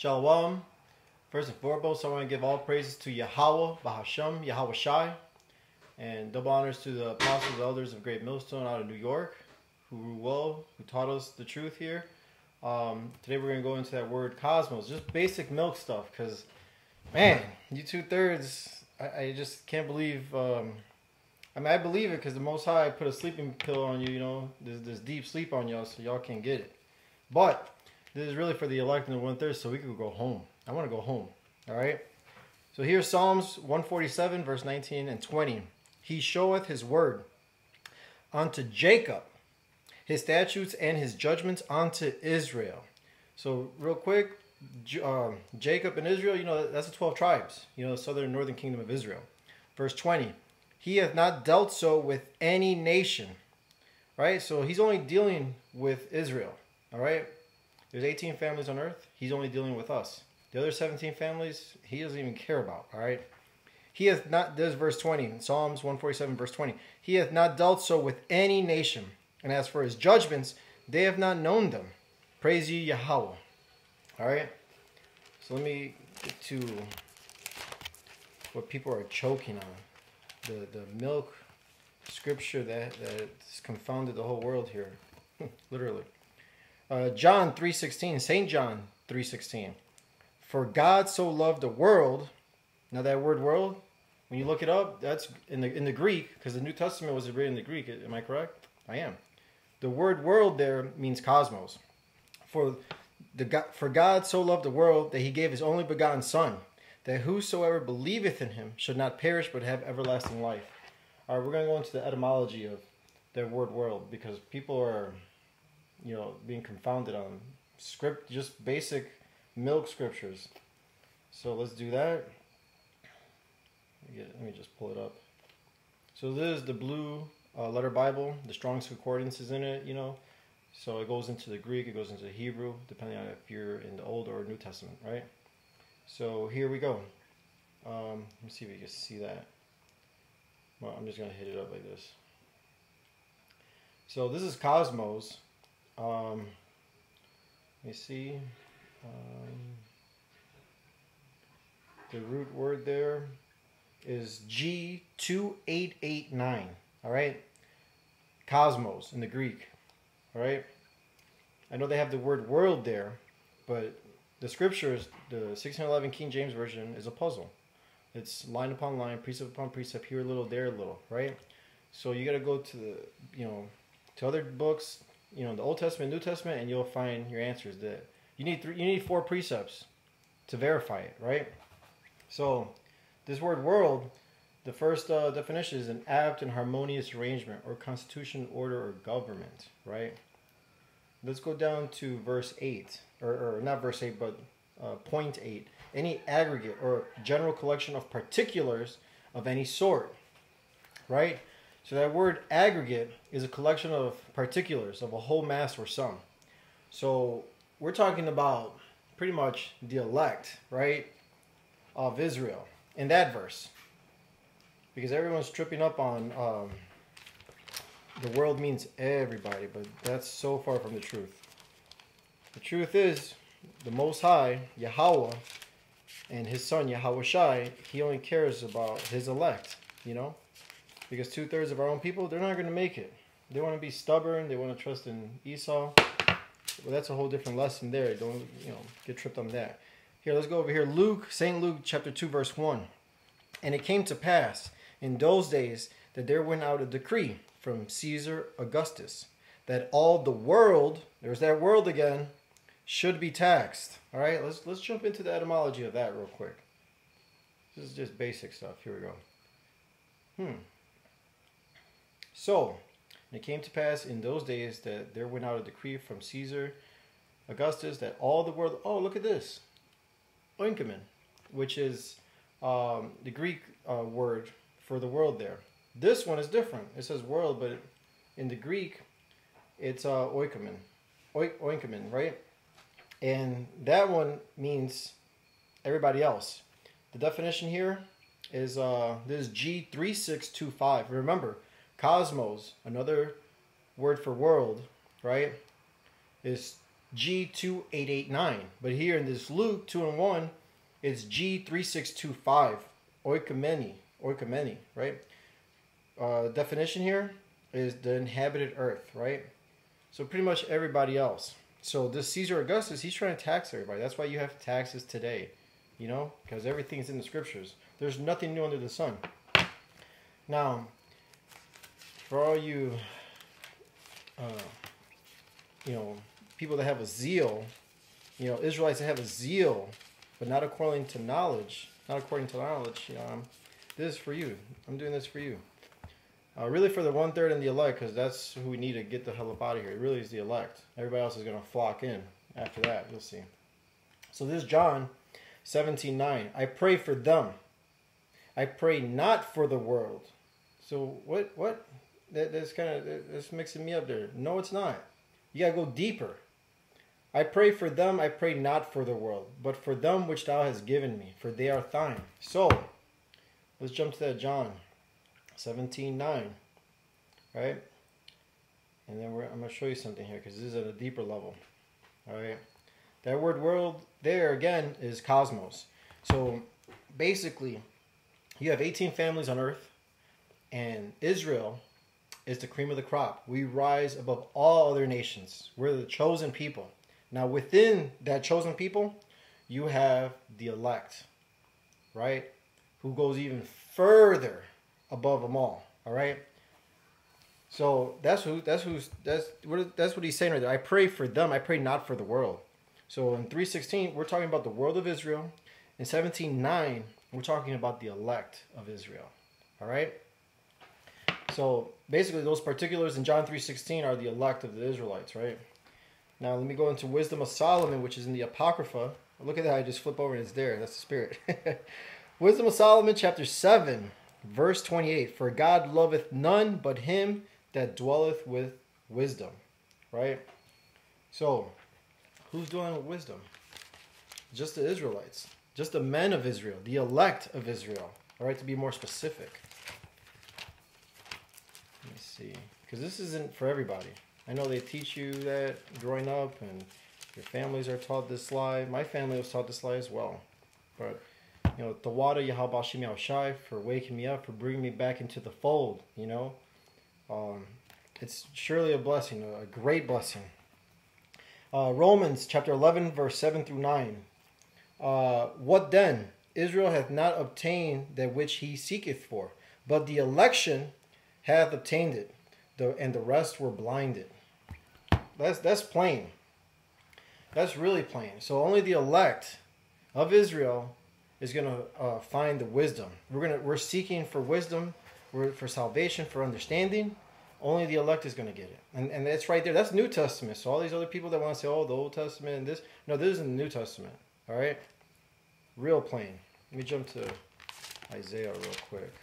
Shalom. First and foremost, I want to give all praises to Yahweh, Bahasham, Yahweh Shai, and double honors to the apostles, elders of Great Millstone out of New York, who rule well, who taught us the truth here. Today we're going to go into that word cosmos, just basic milk stuff, because, man, you 2/3, I just can't believe, I believe it because the Most High put a sleeping pill on you, you know, this deep sleep on y'all, so y'all can't get it. But this is really for the elect and the 1/3, so we could go home. I want to go home, all right? So here's Psalms 147, verse 19 and 20. He showeth his word unto Jacob, his statutes and his judgments unto Israel. So real quick, Jacob and Israel, you know, that's the 12 tribes, you know, the southern and northern kingdom of Israel. Verse 20, he hath not dealt so with any nation, right? So he's only dealing with Israel, all right? There's 18 families on earth. He's only dealing with us. The other 17 families, he doesn't even care about, all right? He hath not, there's verse 20, in Psalms 147, verse 20. He hath not dealt so with any nation. And as for his judgments, they have not known them. Praise ye Yahweh. All right? So let me get to what people are choking on. The milk scripture that's confounded the whole world here. Literally. John 3:16, St. John 3:16. For God so loved the world. Now that word world, when you look it up, that's in the Greek, because the New Testament was written in the Greek. Am I correct? I am. The word world there means cosmos. For God so loved the world that he gave his only begotten Son, that whosoever believeth in him should not perish but have everlasting life. All right, we're going to go into the etymology of that word world, because people are, you know, being confounded on script, just basic milk scriptures. So let's do that. Let me just pull it up. So this is the blue letter Bible. The Strong's Concordance is in it, you know. So it goes into the Greek, it goes into the Hebrew, depending on if you're in the Old or New Testament, right? So here we go. Let me see if you can see that. Well, I'm just going to hit it up like this. So this is cosmos. Let me see. The root word there is G2889. All right, cosmos in the Greek. All right, I know they have the word world there, but the scriptures, the 1611 King James Version, is a puzzle. It's line upon line, precept upon precept, here a little, there a little, right? So you got to go to the, you know, to other books, you know, the Old Testament, New Testament, and you'll find your answers. That you need 4 precepts to verify it, right? So this word world, the first definition is an apt and harmonious arrangement or constitution, order, or government, right? Let's go down to verse 8, or not verse 8, but point 8. Any aggregate or general collection of particulars of any sort, right? So that word aggregate is a collection of particulars of a whole mass or sum. So we're talking about pretty much the elect, right, of Israel in that verse. Because everyone's tripping up on the world means everybody, but that's so far from the truth. The truth is, the Most High, Yahweh, and his Son, Yahweh Shai, he only cares about his elect, you know? Because 2/3 of our own people, they're not going to make it. They want to be stubborn, they want to trust in Esau. Well, that's a whole different lesson there. Don't, you know, get tripped on that. Here, let's go over here. St. Luke chapter 2, verse 1. And it came to pass in those days that there went out a decree from Caesar Augustus that all the world, there's that world again, should be taxed. All right, let's jump into the etymology of that real quick. This is just basic stuff. Here we go. So, and it came to pass in those days that there went out a decree from Caesar Augustus that all the world, oh, look at this, oikomen, which is the Greek word for the world there. This one is different. It says world, but in the Greek, it's oikomen, right? And that one means everybody else. The definition here is this is G3625. Remember, cosmos, another word for world, right, is G2889. But here in this Luke 2 and 1, it's G3625. Oikomeni, right? Definition here is the inhabited earth, right? So pretty much everybody else. So this Caesar Augustus, he's trying to tax everybody. That's why you have taxes today, you know, because everything's in the scriptures. There's nothing new under the sun. Now, for all you, people that have a zeal, Israelites that have a zeal, but not according to knowledge, this is for you. I'm doing this for you. Really for the 1/3 and the elect, because that's who we need to get the hell up out of here. It really is the elect. Everybody else is going to flock in after that. You'll see. So this is John 17:9. I pray for them. I pray not for the world. So what? That's mixing me up there. No, it's not. You got to go deeper. I pray for them. I pray not for the world, but for them which thou hast given me, for they are thine. So let's jump to that John 17:9, right? And then I'm going to show you something here because this is at a deeper level, all right? That word world there, again, is cosmos. So basically, you have 18 families on earth, and Israel is the cream of the crop. We rise above all other nations. We're the chosen people. Now, within that chosen people, you have the elect, right? Who goes even further above them all right? So that's what he's saying right there. I pray for them. I pray not for the world. So in 3:16, we're talking about the world of Israel. In 17:9, we're talking about the elect of Israel. All right? So basically those particulars in John 3:16 are the elect of the Israelites, right? Now let me go into Wisdom of Solomon, which is in the Apocrypha. Look at that, I just flip over and it's there. That's the Spirit. Wisdom of Solomon, chapter 7, verse 28. For God loveth none but him that dwelleth with wisdom. Right? So, who's dwelling with wisdom? Just the Israelites. Just the men of Israel. The elect of Israel. All right, to be more specific. Let me see. Because this isn't for everybody. I know they teach you that growing up, and your families are taught this lie. My family was taught this lie as well. But, Tawada Yahabashim Yahushai for waking me up, for bringing me back into the fold, It's surely a blessing, a great blessing. Romans chapter 11, verse 7 through 9. What then? Israel hath not obtained that which he seeketh for, but the election hath obtained it, and the rest were blinded. That's plain. That's really plain. So only the elect of Israel is going to find the wisdom. We're seeking for wisdom, for salvation, for understanding. Only the elect is going to get it. And that's right there. That's New Testament. So all these other people that want to say, oh, the Old Testament and this. No, this is in the New Testament. All right? Real plain. Let me jump to Isaiah real quick.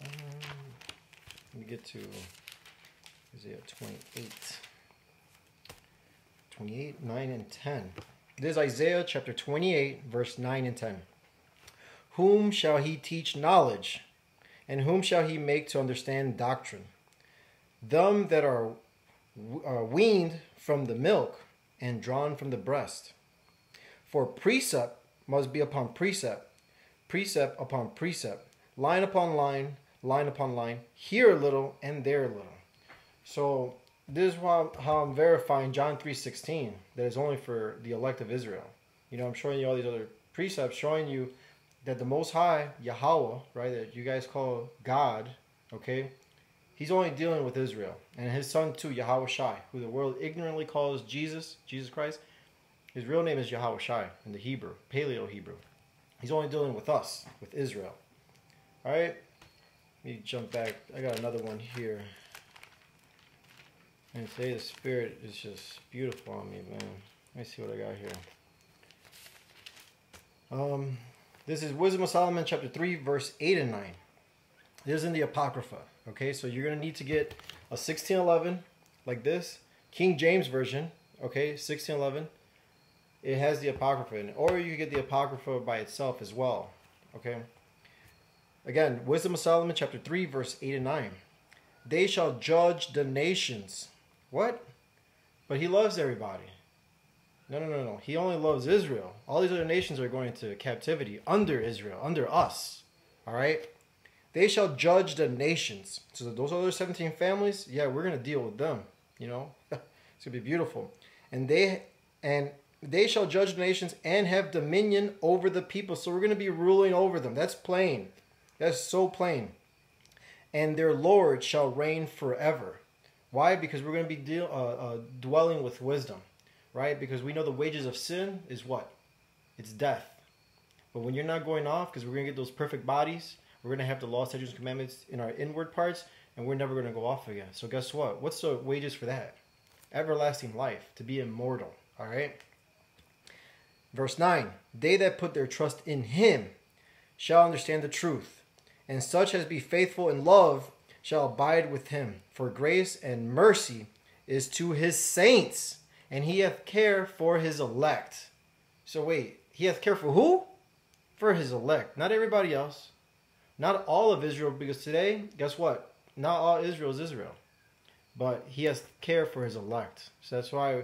Let me get to Isaiah 28, 9 and 10. This is Isaiah chapter 28, verse 9 and 10. Whom shall he teach knowledge? And whom shall he make to understand doctrine? Them that are weaned from the milk and drawn from the breast. For precept must be upon precept, precept upon precept, line upon line, line upon line, here a little and there a little. So this is how I'm verifying John 3:16, that is only for the elect of Israel. I'm showing you all these other precepts, showing you that the Most High, Yahweh, right, that you guys call God, okay, he's only dealing with Israel. And his son too, Yahweh Shai, who the world ignorantly calls Jesus Christ. His real name is Yahweh Shai in the Hebrew, Paleo-Hebrew. He's only dealing with us, with Israel. All right? Let me jump back. I got another one here. And today the Spirit is just beautiful on me, man. Let me see what I got here. This is Wisdom of Solomon, chapter 3, verse 8 and 9. This is in the Apocrypha. Okay, so you're going to need to get a 1611 like this. King James Version. Okay, 1611. It has the Apocrypha in it. Or you can get the Apocrypha by itself as well. Okay. Again, Wisdom of Solomon, chapter 3, verse 8 and 9. They shall judge the nations What? But he loves everybody. No. He only loves Israel. All these other nations are going into captivity under Israel, under us. All right? They shall judge the nations. So those other 17 families, yeah, we're going to deal with them. You know? It's going to be beautiful. And they shall judge the nations and have dominion over the people. So we're going to be ruling over them. That's plain. That's so plain. And their Lord shall reign forever. Why? Because we're going to be dwelling with wisdom. Right? Because we know the wages of sin is what? It's death. But when you're not going off, because we're going to get those perfect bodies, we're going to have the law, statutes, and commandments in our inward parts, and we're never going to go off again. So guess what? What's the wages for that? Everlasting life, to be immortal. All right? Verse 9, they that put their trust in him shall understand the truth, and such as be faithful in love shall abide with him. For grace and mercy is to his saints, and he hath care for his elect. So wait, he hath care for who? For his elect. Not everybody else. Not all of Israel, because today, guess what? Not all Israel is Israel. But he has care for his elect. So that's why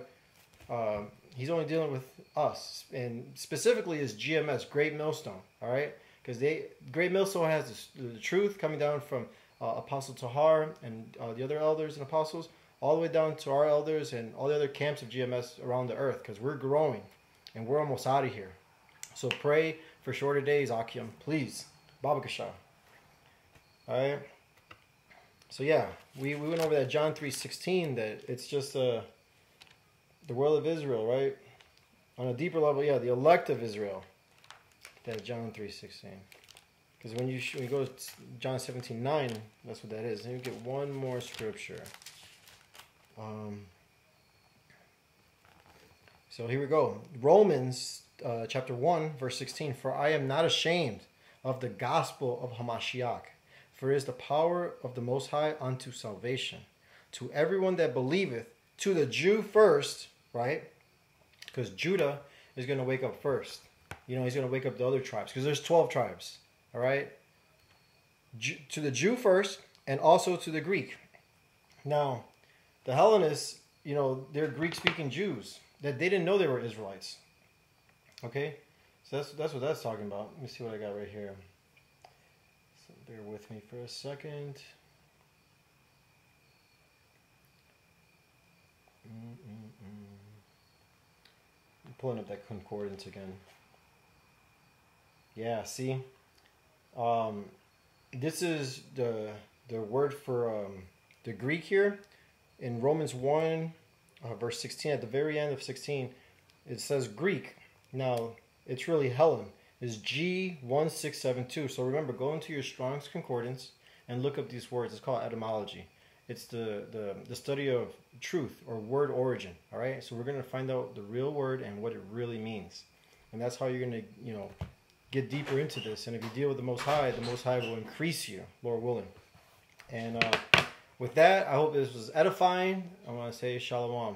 he's only dealing with us. And specifically is GMS, Great Millstone. All right? Because Great Millstone has the truth coming down from Apostle Tahar and the other elders and apostles, all the way down to our elders and all the other camps of GMS around the earth, because we're growing and we're almost out of here. So pray for shorter days, Akim, please. Baba Kasha. All right. So yeah, we went over that John 3:16, that it's just the world of Israel, right? On a deeper level, yeah, the elect of Israel. That John 3:16. Because when you go to John 17:9, that's what that is. And you get one more scripture. So here we go. Romans chapter 1, verse 16. For I am not ashamed of the gospel of Hamashiach, for it is the power of the Most High unto salvation, to everyone that believeth, to the Jew first, right? Because Judah is going to wake up first. You know, he's going to wake up the other tribes, because there's 12 tribes, all right? To the Jew first, and also to the Greek. Now, the Hellenists, you know, they're Greek-speaking Jews, that they didn't know they were Israelites. Okay? So that's what that's talking about. Let me see what I got right here. So bear with me for a second. I'm pulling up that concordance again. Yeah, see? This is the word for the Greek here. In Romans 1, verse 16, at the very end of 16, it says Greek. Now, it's really Helen. It's G1672. So remember, go into your Strong's Concordance and look up these words. It's called etymology. It's the study of truth or word origin. All right? So we're going to find out the real word and what it really means. And that's how you're going to, you know, get deeper into this. And if you deal with the Most High will increase you, Lord willing. And with that, I hope this was edifying. I want to say shalom.